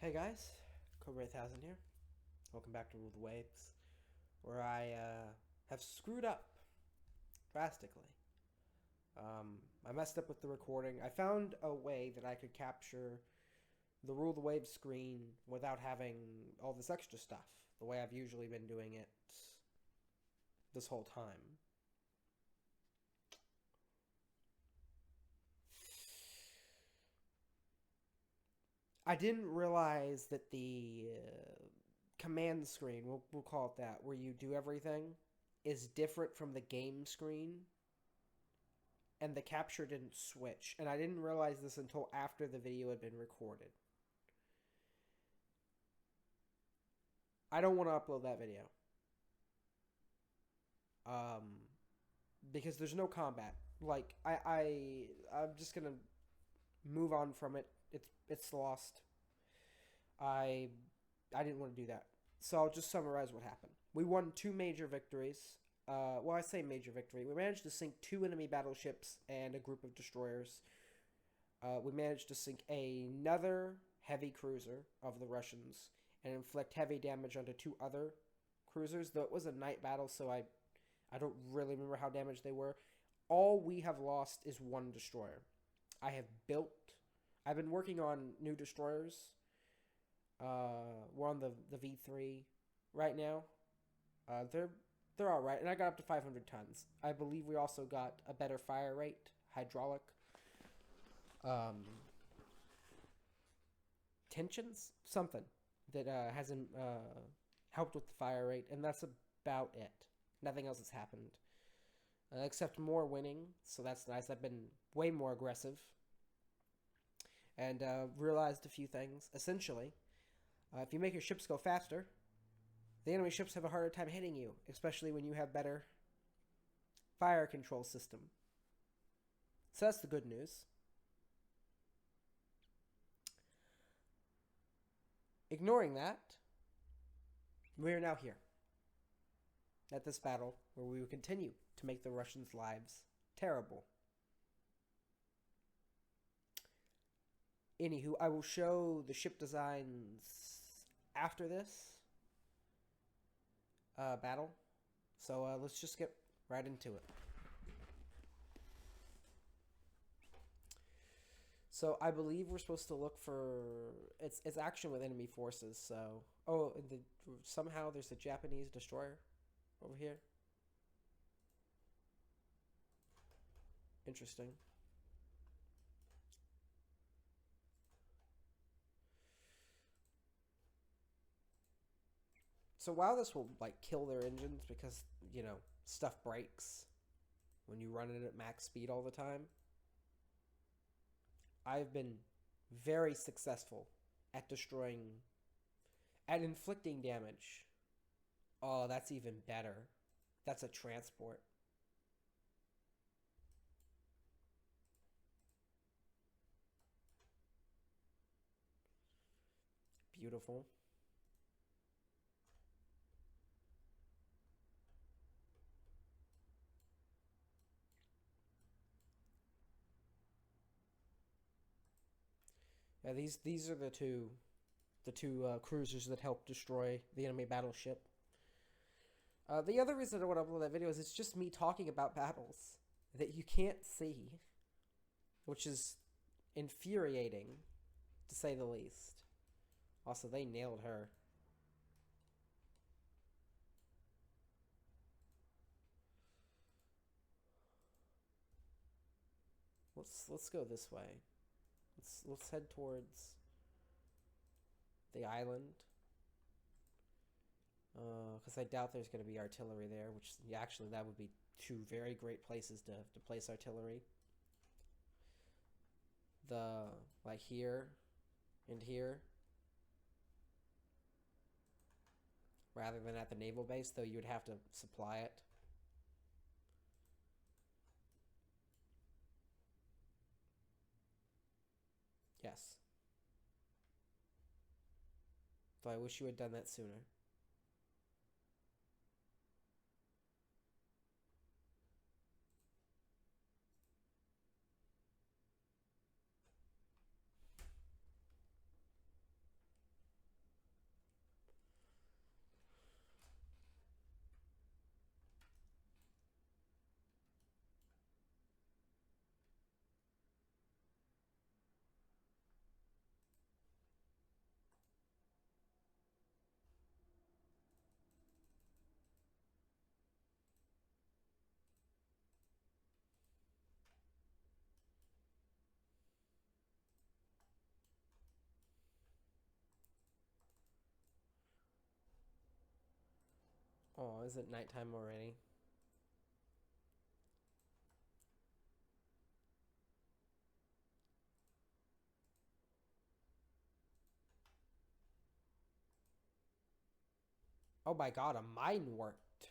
Hey guys, Cobra 1000 here. Welcome back to Rule the Waves, where I have screwed up drastically. I messed up with the recording. I found a way that I could capture the Rule the Waves screen without having all this extra stuff, the way I've usually been doing it this whole time. I didn't realize that the command screen, we'll call it that, where you do everything, is different from the game screen, and the capture didn't switch. And I didn't realize this until after the video had been recorded. I don't want to upload that video. Um, because there's no combat. Like I'm just gonna move on from it. It's lost. I I didn't want to do that. So I'll just summarize what happened. We won two major victories. Well, I say major victory. We managed to sink two enemy battleships and a group of destroyers. We managed to sink another heavy cruiser of the Russians and inflict heavy damage onto two other cruisers. Though it was a night battle, so I don't really remember how damaged they were. All we have lost is one destroyer. I have built. I've been working on new destroyers. We're on the V3 right now. They're all right, and I got up to 500 tons. I believe we also got a better fire rate, hydraulic um, tensions, something that hasn't helped with the fire rate, and that's about it. Nothing else has happened except more winning, so that's nice. I've been way more aggressive and realized a few things. Essentially, if you make your ships go faster, the enemy ships have a harder time hitting you, especially when you have better fire control system. So that's the good news. Ignoring that, we are now here at this battle where we will continue to make the Russians' lives terrible. Anywho, I will show the ship designs after this battle. So let's just get right into it. So I believe we're supposed to look for it's action with enemy forces. So somehow there's a Japanese destroyer over here. Interesting. So while this will like kill their engines because stuff breaks when you run it at max speed all the time, I've been very successful at at inflicting damage. Oh, that's even better. That's a transport. Beautiful. Yeah, these are the two cruisers that help destroy the enemy battleship. The other reason I want to upload that video is it's just me talking about battles that you can't see, which is infuriating, to say the least. Also, they nailed her. Let's go this way. Let's head towards the island. Because I doubt there's going to be artillery there, which, yeah, actually, that would be two very great places to place artillery. Like here and here. Rather than at the naval base, though you would have to supply it. Yes. Though I wish you had done that sooner. Oh, is it nighttime already? Oh my god, a mine worked.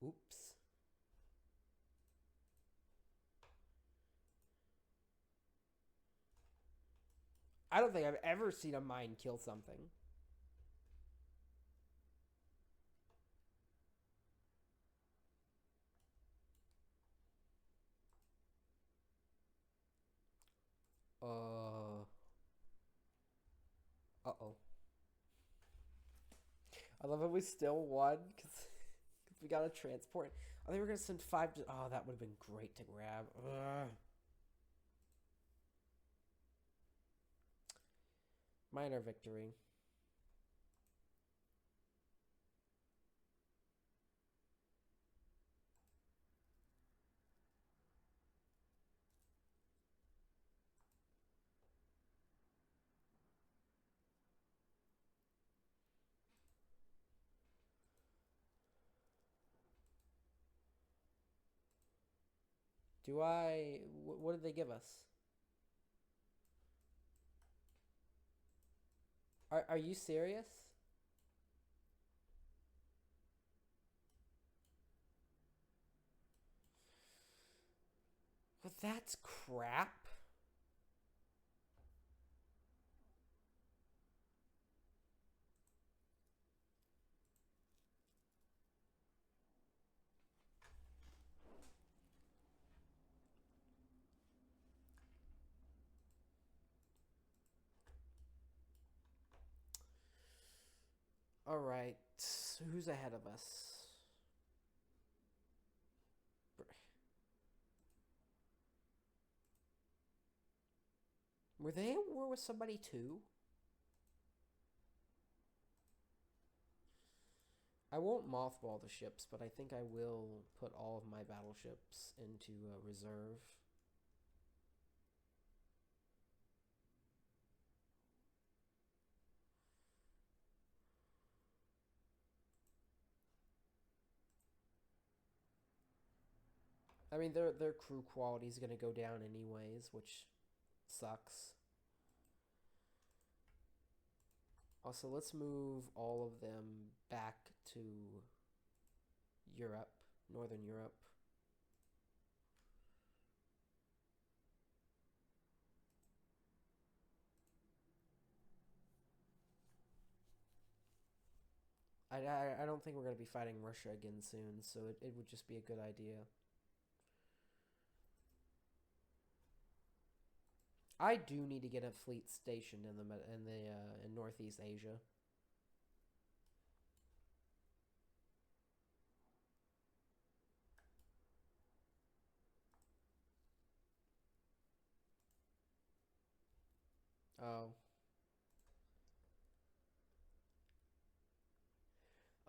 Oops. I don't think I've ever seen a mine kill something. Uh. Uh oh. I love that we still won because we got a transport. Oh, they were gonna send five. Oh, that would have been great to grab. Ugh. Minor victory. Do I? What did they give us? Are you serious? Well, that's crap. All right. Who's ahead of us? Were they at war with somebody too? I won't mothball the ships, but I think I will put all of my battleships into reserve. I mean, their crew quality is gonna go down anyways, which sucks. Also, let's move all of them back to Europe, Northern Europe. I don't think we're gonna be fighting Russia again soon, so it would just be a good idea. I do need to get a fleet stationed in in Northeast Asia. Oh,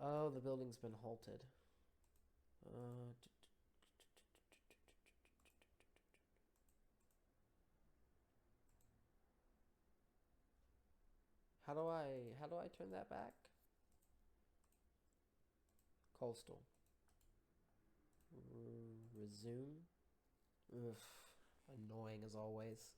oh, the building's been halted. Uh, how do I turn that back? Coastal. Resume. Ugh, annoying as always.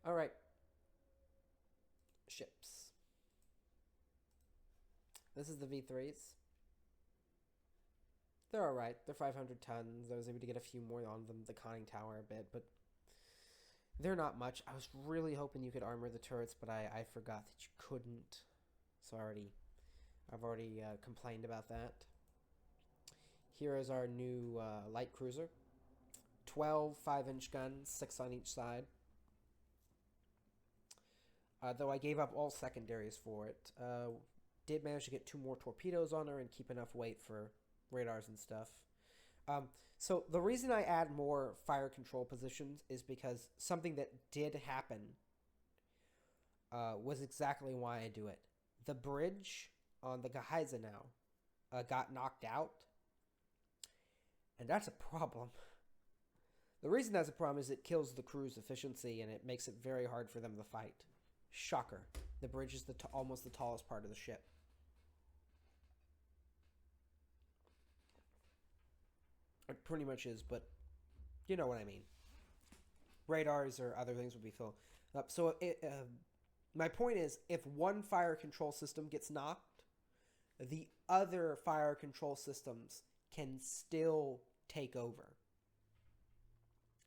All right, ships. This is the V3s. They're all right. They're 500 tons. I was able to get a few more on them, the conning tower a bit, but they're not much. I was really hoping you could armor the turrets, but I forgot that you couldn't. So I've already complained about that. Here is our new light cruiser. 12 5-inch guns, 6 on each side. Though I gave up all secondaries for it. Did manage to get 2 more torpedoes on her and keep enough weight for radars and stuff. So the reason I add more fire control positions is because something that did happen was exactly why I do it. The bridge on the Geheize now got knocked out, and that's a problem. The reason that's a problem is it kills the crew's efficiency and it makes it very hard for them to fight. Shocker. The bridge is almost the tallest part of the ship. It pretty much is, but you know what I mean. Radars or other things would be filled up. So my point is, if one fire control system gets knocked, the other fire control systems can still take over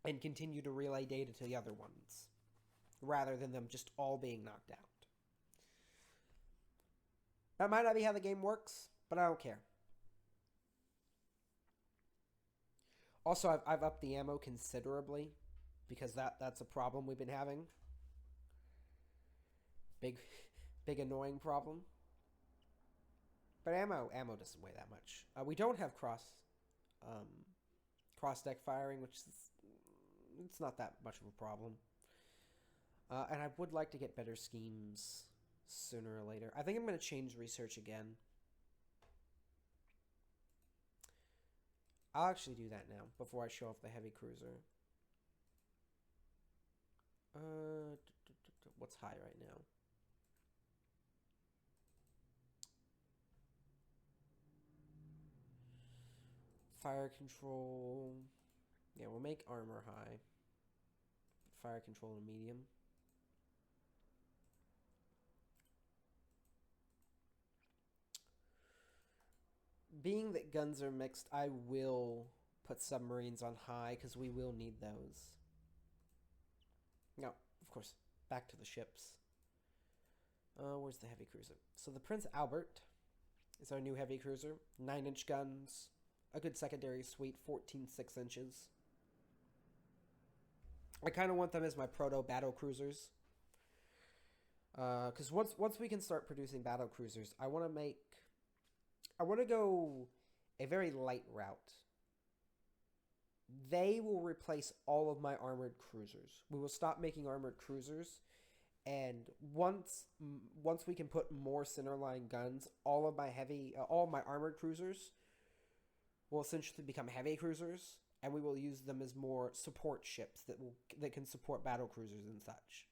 and continue to relay data to the other ones, rather than them just all being knocked out. That might not be how the game works, but I don't care. Also, I've upped the ammo considerably because that's a problem we've been having. Big annoying problem. But ammo doesn't weigh that much. We don't have cross deck firing, which is it's not that much of a problem. And I would like to get better schemes sooner or later. I think I'm going to change research again. I'll actually do that now before I show off the heavy cruiser. What's high right now? Fire control. Yeah, we'll make armor high. Fire control to medium. Being that guns are mixed, I will put submarines on high because we will need those. Now, of course, back to the ships. Where's the heavy cruiser? So the Prince Albert is our new heavy cruiser. 9-inch guns, a good secondary suite, 14 6-inches. I kind of want them as my proto battle cruisers. Because once we can start producing battle cruisers, I want to go a very light route. They will replace all of my armored cruisers. We will stop making armored cruisers, and once we can put more centerline guns, all of my armored cruisers will essentially become heavy cruisers, and we will use them as more support ships that can support battle cruisers and such.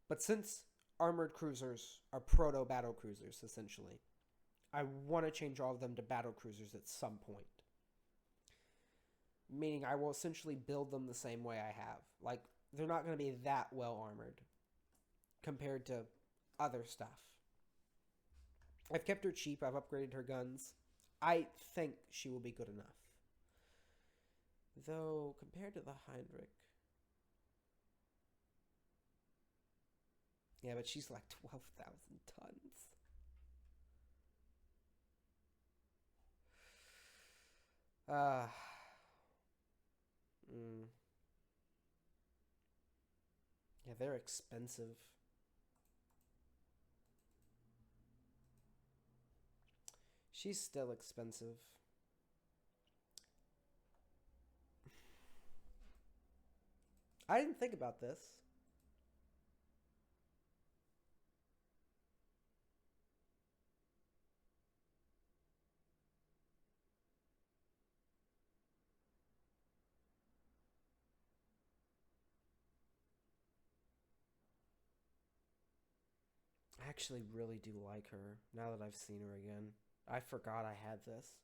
But since armored cruisers are proto battle cruisers essentially, I want to change all of them to battle cruisers at some point. Meaning I will essentially build them the same way I have. Like, they're not going to be that well armored compared to other stuff. I've kept her cheap. I've upgraded her guns. I think she will be good enough. Though, compared to the Heinrich... Yeah, but she's like 12,000 tons. Yeah, they're expensive. She's still expensive. I didn't think about this. I actually really do like her now that I've seen her again. I forgot I had this.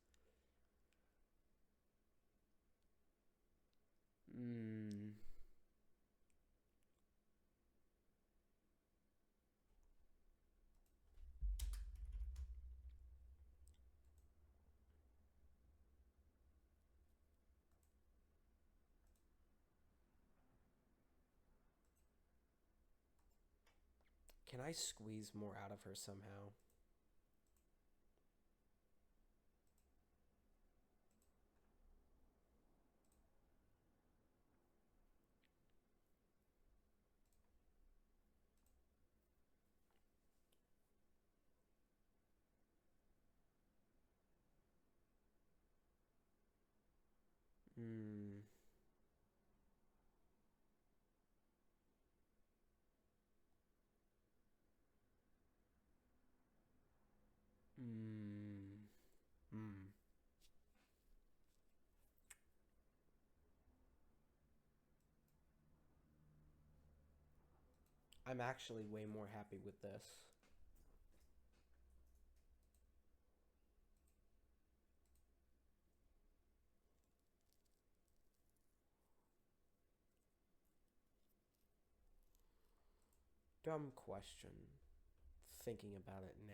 Can I squeeze more out of her somehow? I'm actually way more happy with this. Dumb question. Thinking about it now.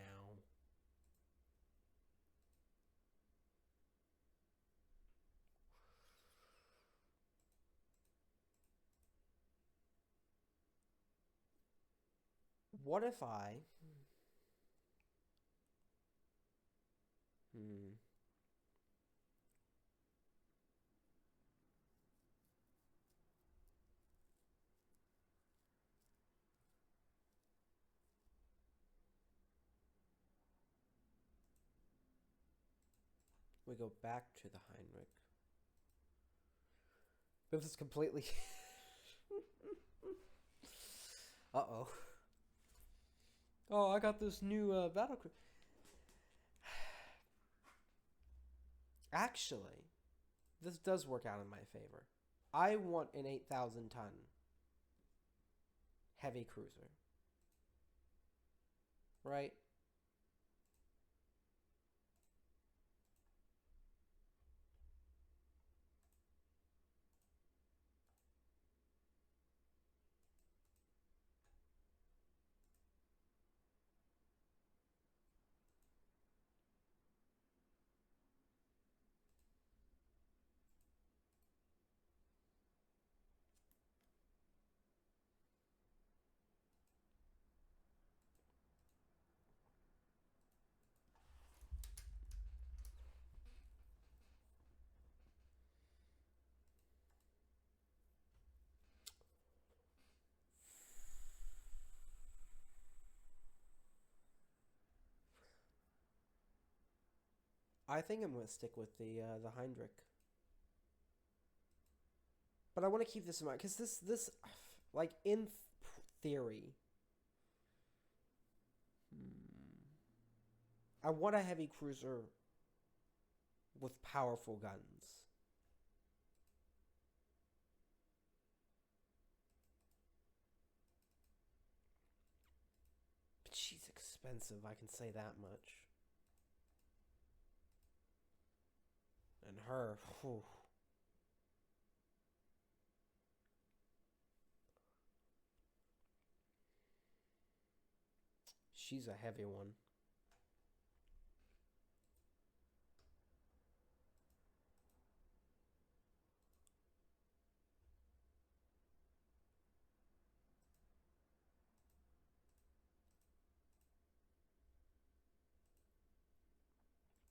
What if I... Hmm. We go back to the Heinrich. This is completely... Uh-oh. Oh, I got this new battle... Actually, this does work out in my favor. I want an 8,000 ton heavy cruiser. Right? I think I'm going to stick with the Heinrich. But I want to keep this in mind because this like in theory, I want a heavy cruiser with powerful guns. But she's expensive, I can say that much. And her, whew. She's a heavy one.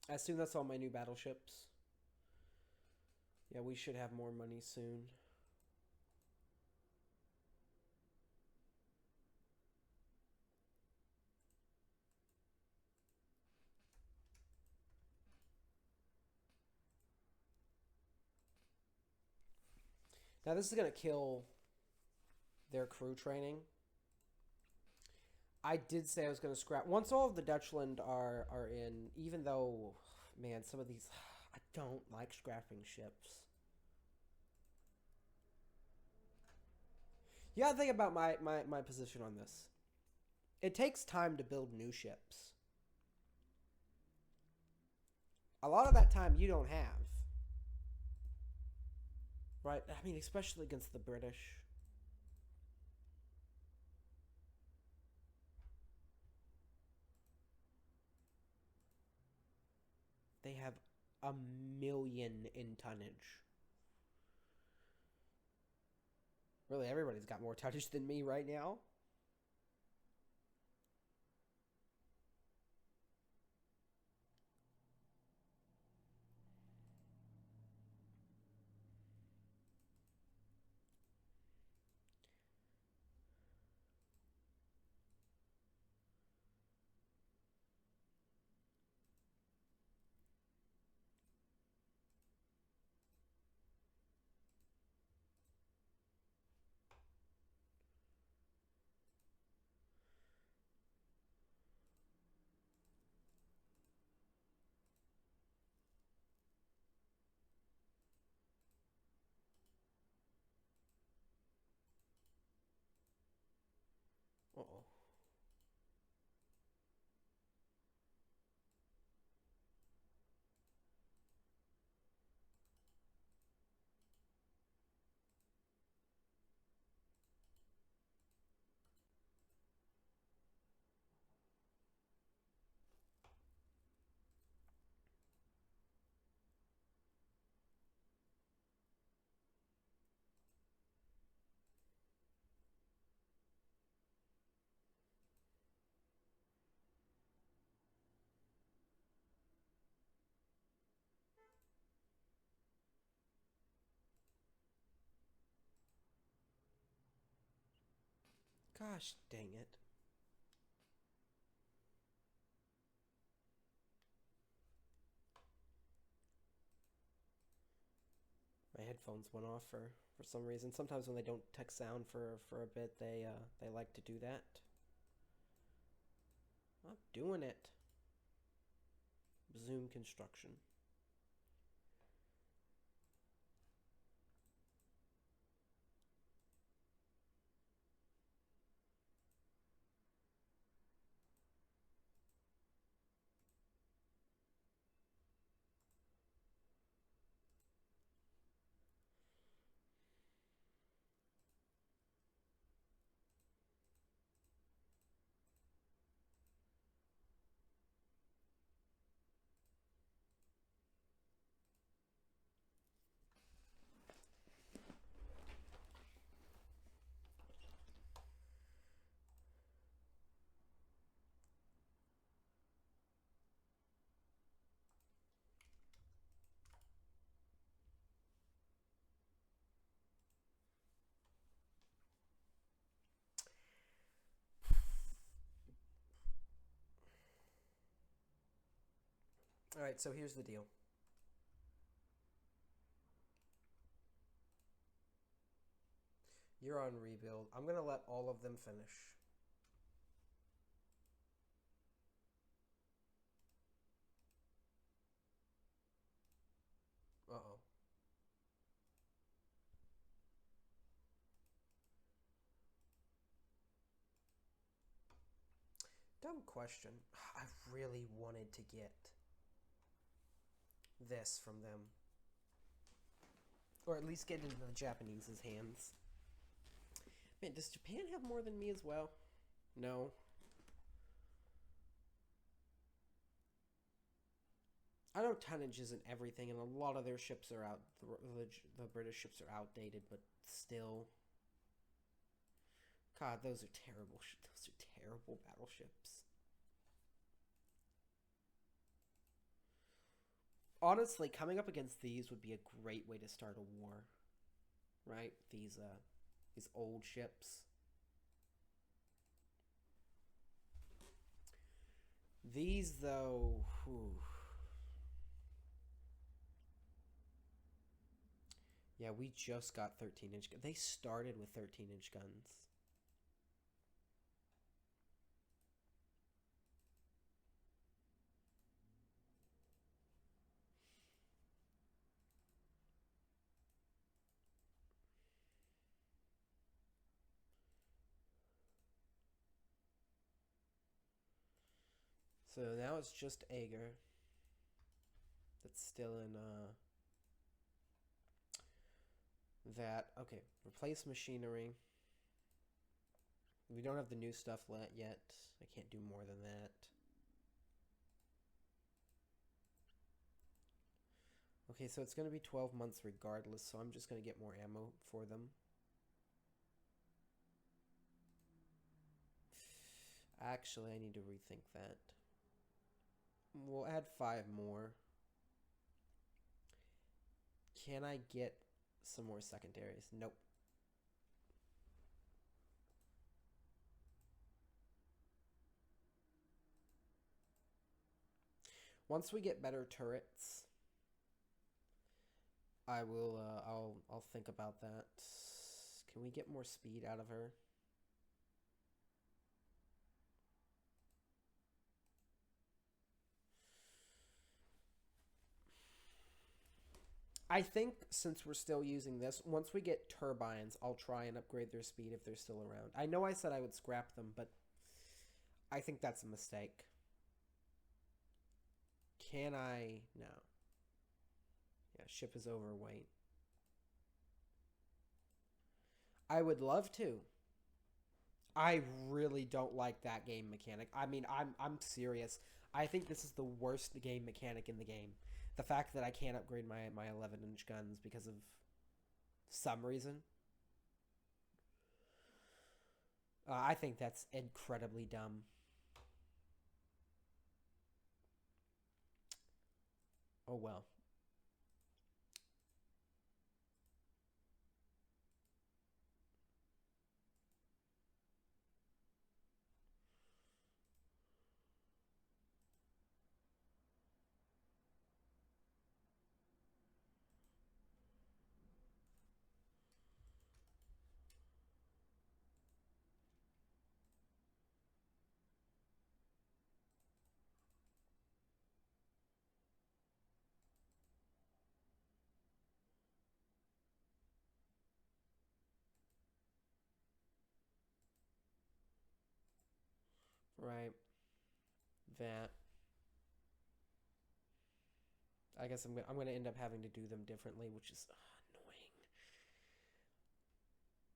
I assume that's all my new battleships. Yeah, we should have more money soon. Now this is gonna kill their crew training. I did say I was gonna scrap once all of the Dutchland are in. Even though, man, some of these I don't like scrapping ships. You gotta think about my position on this. It takes time to build new ships. A lot of that time you don't have. Right? I mean, especially against the British. They have a million in tonnage. Really, everybody's got more tonnage than me right now. Gosh dang it. My headphones went off for some reason. Sometimes when they don't text sound for a bit, they like to do that. I'm doing it. Zoom construction. All right, so here's the deal. You're on rebuild. I'm gonna let all of them finish. Uh-oh. Dumb question. I really wanted to get this from them. Or at least get into the Japanese's hands. Man, does Japan have more than me as well? No. I know tonnage isn't everything, and a lot of their ships are out. The British ships are outdated, but still. God, those are terrible. Those are terrible battleships. Honestly, coming up against these would be a great way to start a war, right? These old ships. These though, whew. Yeah, we just got 13-inch. They started with 13-inch guns. So now it's just Ager. That's still in that. Okay, replace machinery. We don't have the new stuff yet. I can't do more than that. Okay, so it's going to be 12 months regardless, so I'm just going to get more ammo for them. Actually, I need to rethink that. We'll add 5 more. Can I get some more secondaries? Nope. Once we get better turrets, I will. I'll think about that. Can we get more speed out of her? I think since we're still using this, once we get turbines, I'll try and upgrade their speed if they're still around. I know I said I would scrap them, but I think that's a mistake. Can I? No. Yeah, ship is overweight. I would love to. I really don't like that game mechanic. I mean, I'm serious. I think this is the worst game mechanic in the game. The fact that I can't upgrade my 11-inch guns because of some reason. I think that's incredibly dumb. Oh well. Right. That. I guess I'm gonna end up having to do them differently, which is annoying.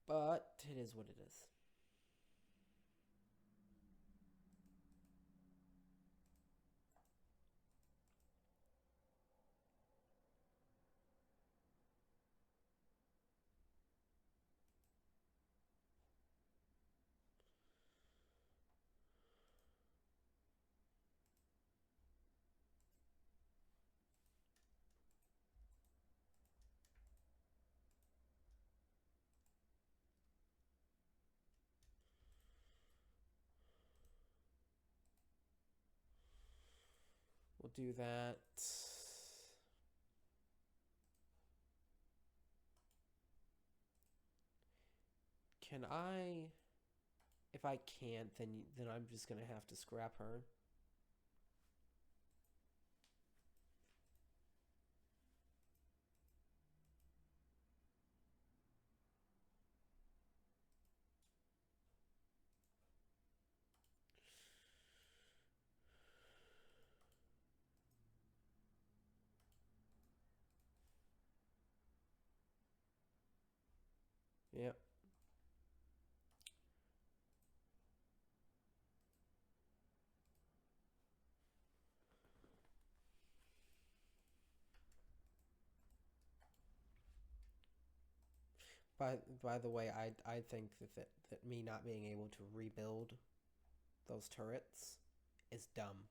But it is what it is. We'll do that. Can I? If I can't, then I'm just gonna have to scrap her. Yep. By the way, I think that me not being able to rebuild those turrets is dumb.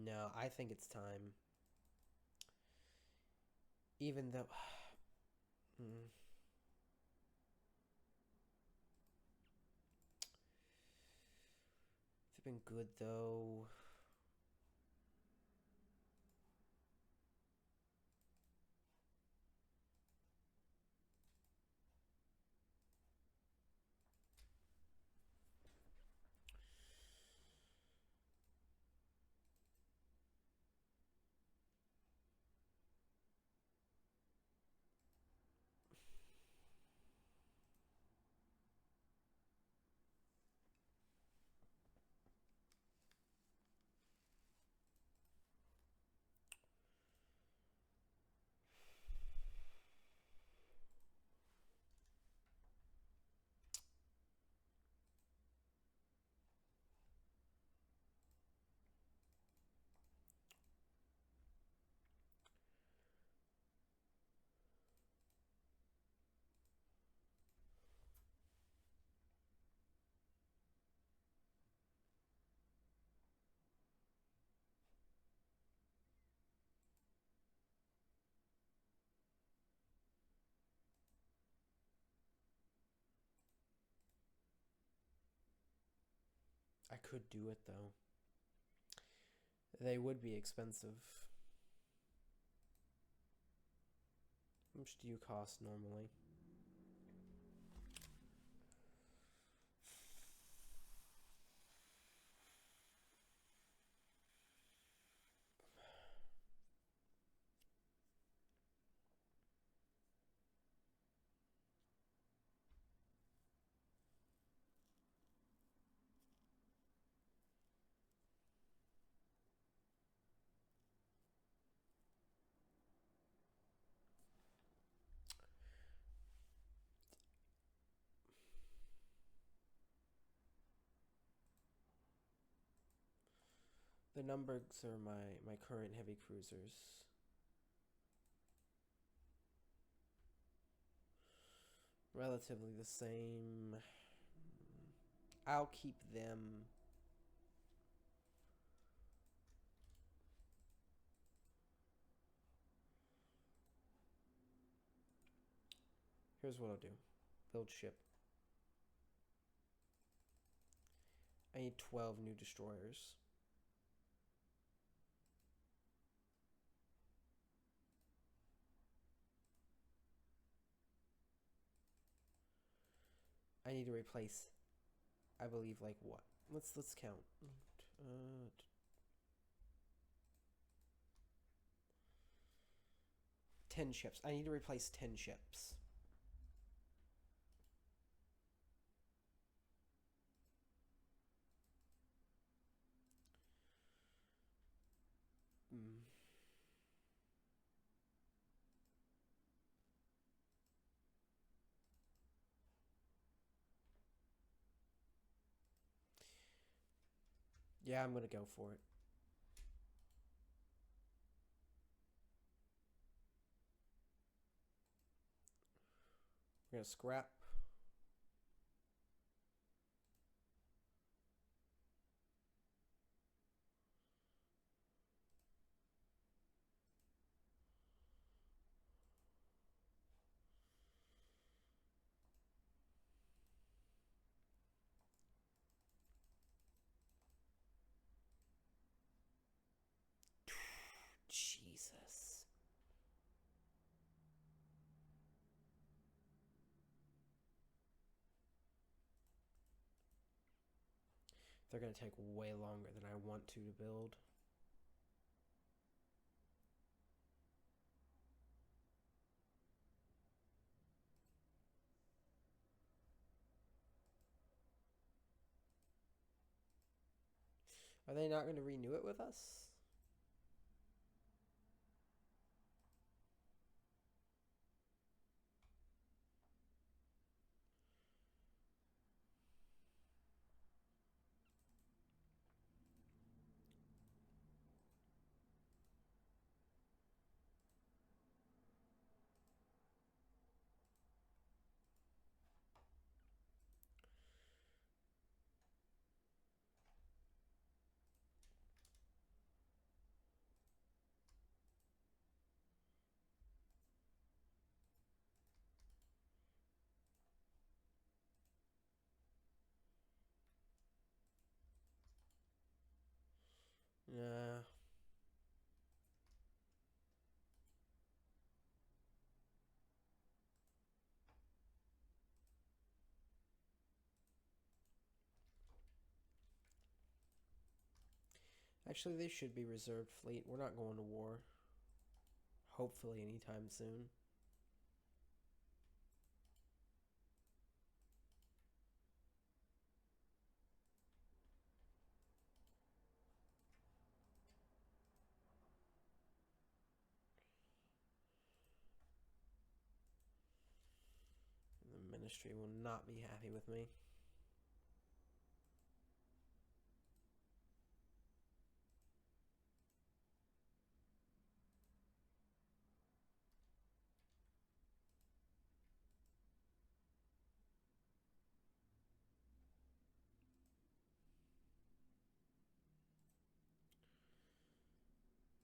No, I think it's time. Even though, mm, it's been good though. I could do it though. They would be expensive. How much do you cost normally? The numbers are my current heavy cruisers. Relatively the same. I'll keep them. Here's what I'll do. Build ship. I need 12 new destroyers. I need to replace, I believe, like what? Let's count. Uh, 10 ships. I need to replace 10 ships. Mm. Yeah, I'm going to go for it. We're going to scrap. Jesus. They're going to take way longer than I want to build. Are they not going to renew it with us? Nah. Actually, they should be reserved fleet. We're not going to war. Hopefully anytime soon. The ministry will not be happy with me.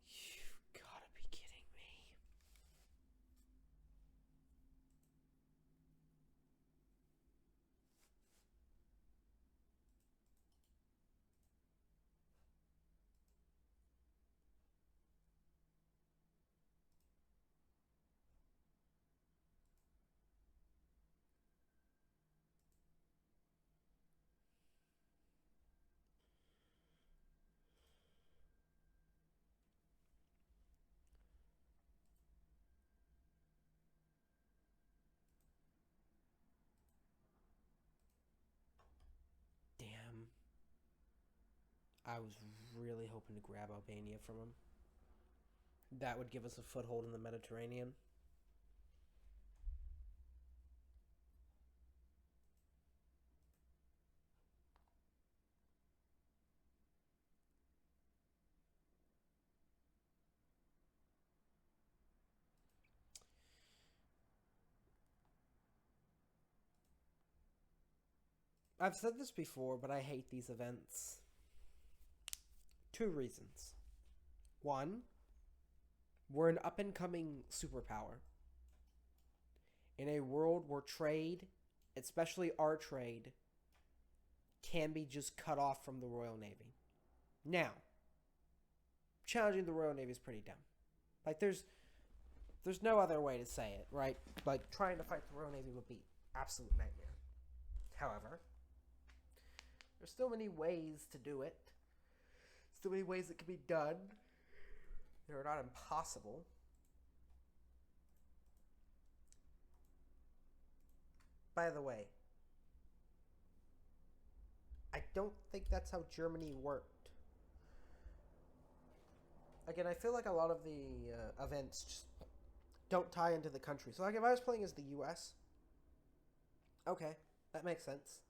You've got to be kidding me. Damn. I was really hoping to grab Albania from him. That would give us a foothold in the Mediterranean. I've said this before, but I hate these events. 2 reasons. 1, we're an up and coming superpower. In a world where trade, especially our trade, can be just cut off from the Royal Navy. Now, challenging the Royal Navy is pretty dumb. Like there's no other way to say it, right? Like trying to fight the Royal Navy would be absolute nightmare. However, there's still many ways to do it. Still many ways it can be done. They're not impossible. By the way, I don't think that's how Germany worked. Again, I feel like a lot of the events just don't tie into the country. So, like, if I was playing as the U.S., okay, that makes sense.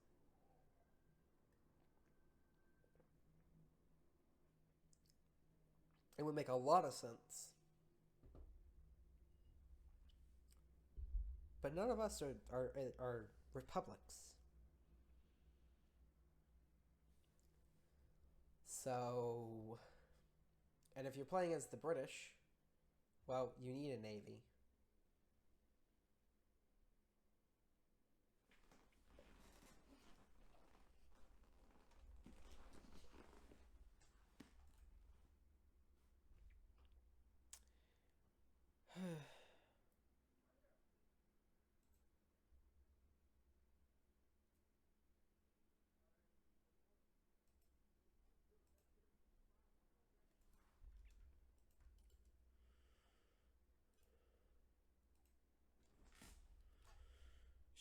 It would make a lot of sense. But none of us are republics. So, and if you're playing as the British, well, you need a navy.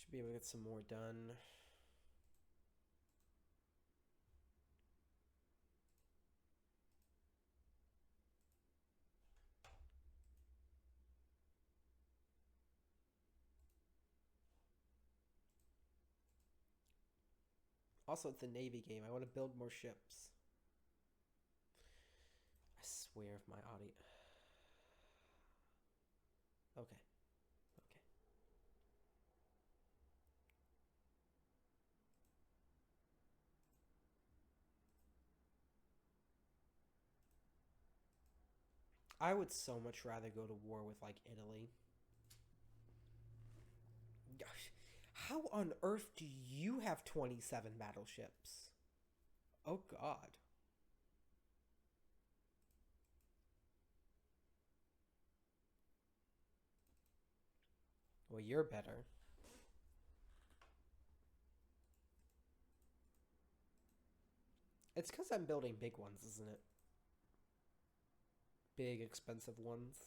Should be able to get some more done. Also, it's a navy game. I want to build more ships. I swear if my audio. Okay. Okay. I would so much rather go to war with like Italy. Gosh, how on earth do you have 27 battleships? Oh god. Well, you're better. It's because I'm building big ones, isn't it? Big, expensive ones.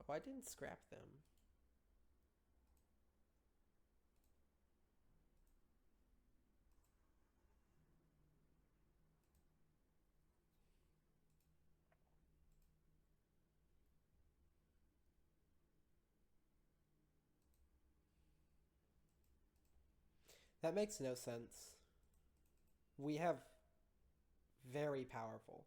Oh, I didn't scrap them. That makes no sense. We have very powerful.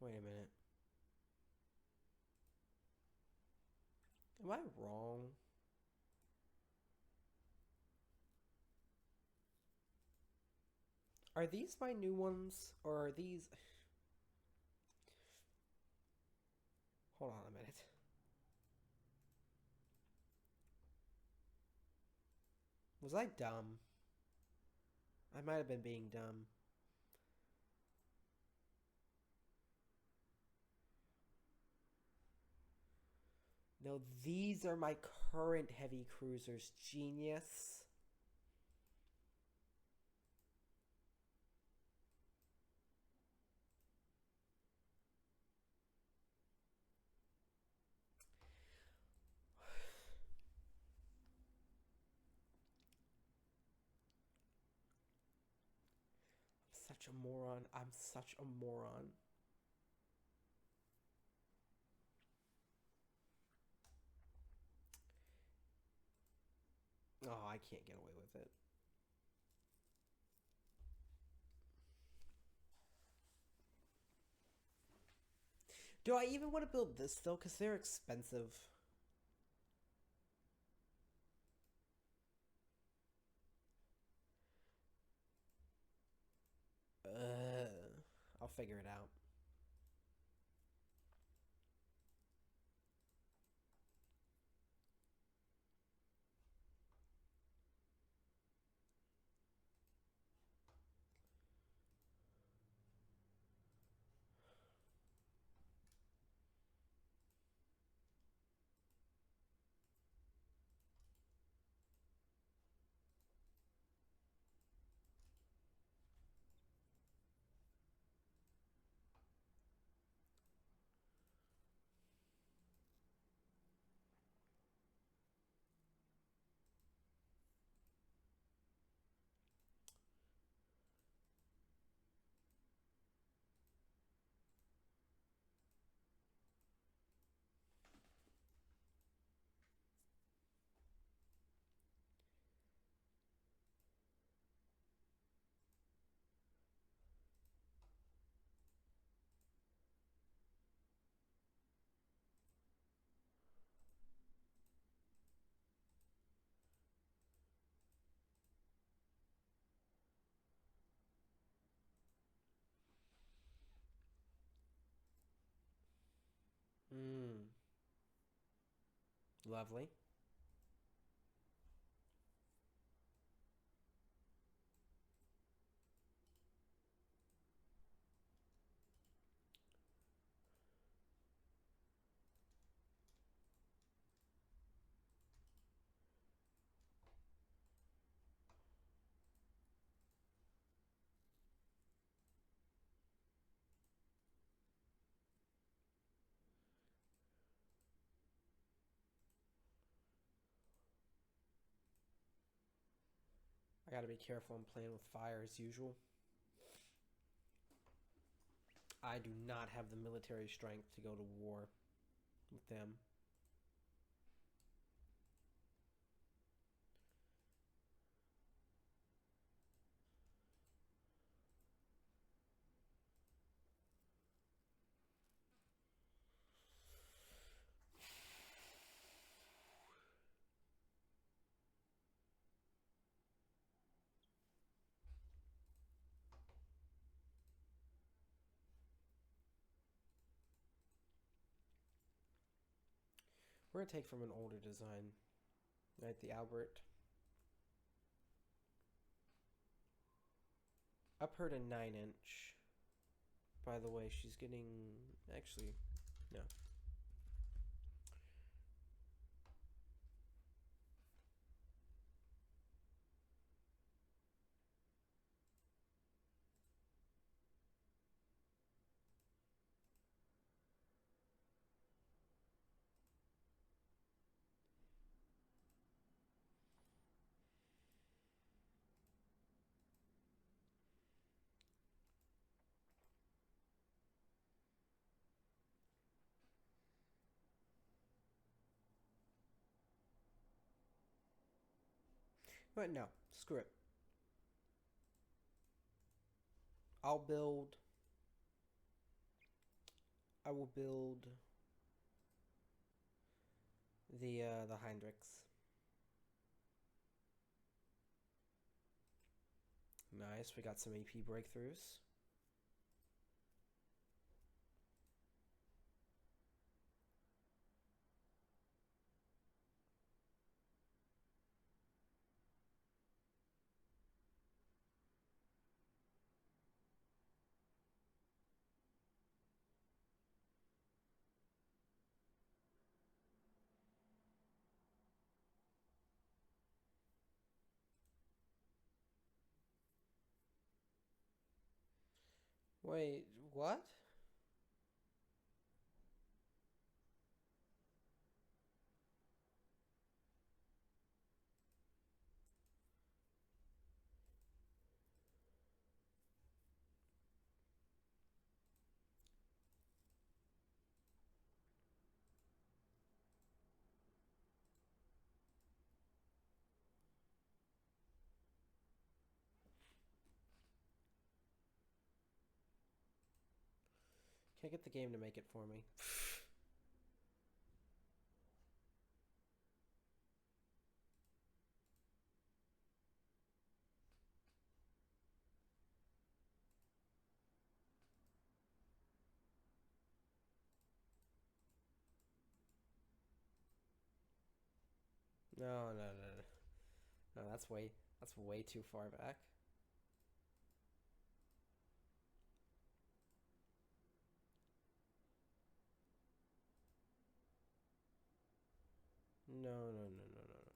Wait a minute. Am I wrong? Are these my new ones? Or are these. Hold on a minute. Was I dumb? I might have been being dumb. No, these are my current heavy cruisers. Genius. I'm such a moron. I'm such a moron. Oh, I can't get away with it. Do I even want to build this though? Because they're expensive. I'll figure it out. Mm. Lovely. I gotta be careful. I'm playing with fire as usual. I do not have the military strength to go to war with them. We're gonna take from an older design, right? The Albert. Up her to 9 inch. By the way, she's getting actually no. But no, screw it. I'll build. I will build the Heinrichs. Nice. We got some AP breakthroughs. Wait, what? Can't get the game to make it for me. No, no, no, no. No, that's way too far back. No, no, no, no, no, no.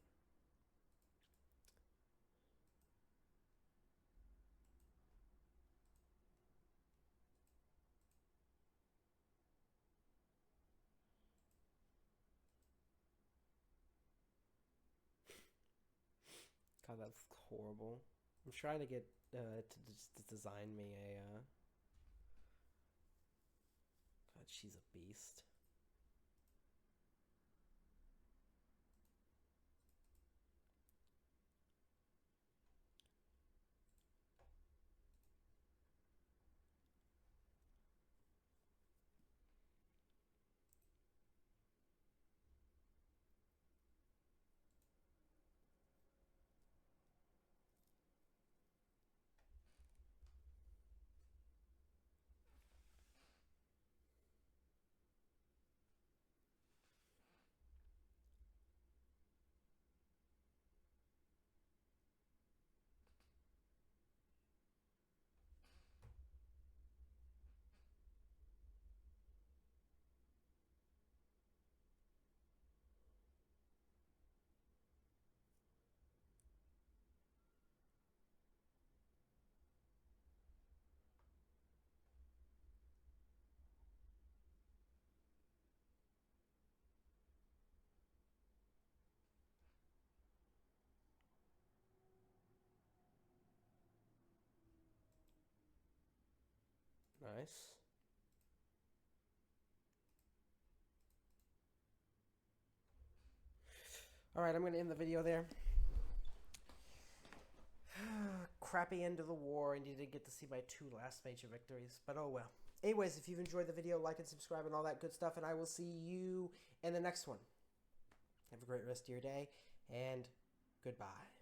God, that's horrible. I'm trying to get to just design me a. God, she's a beast. Nice. Alright, I'm going to end the video there. Crappy end of the war, and you didn't get to see my 2 last major victories, but oh well. Anyways, if you've enjoyed the video, like and subscribe and all that good stuff, and I will see you in the next one. Have a great rest of your day, and goodbye.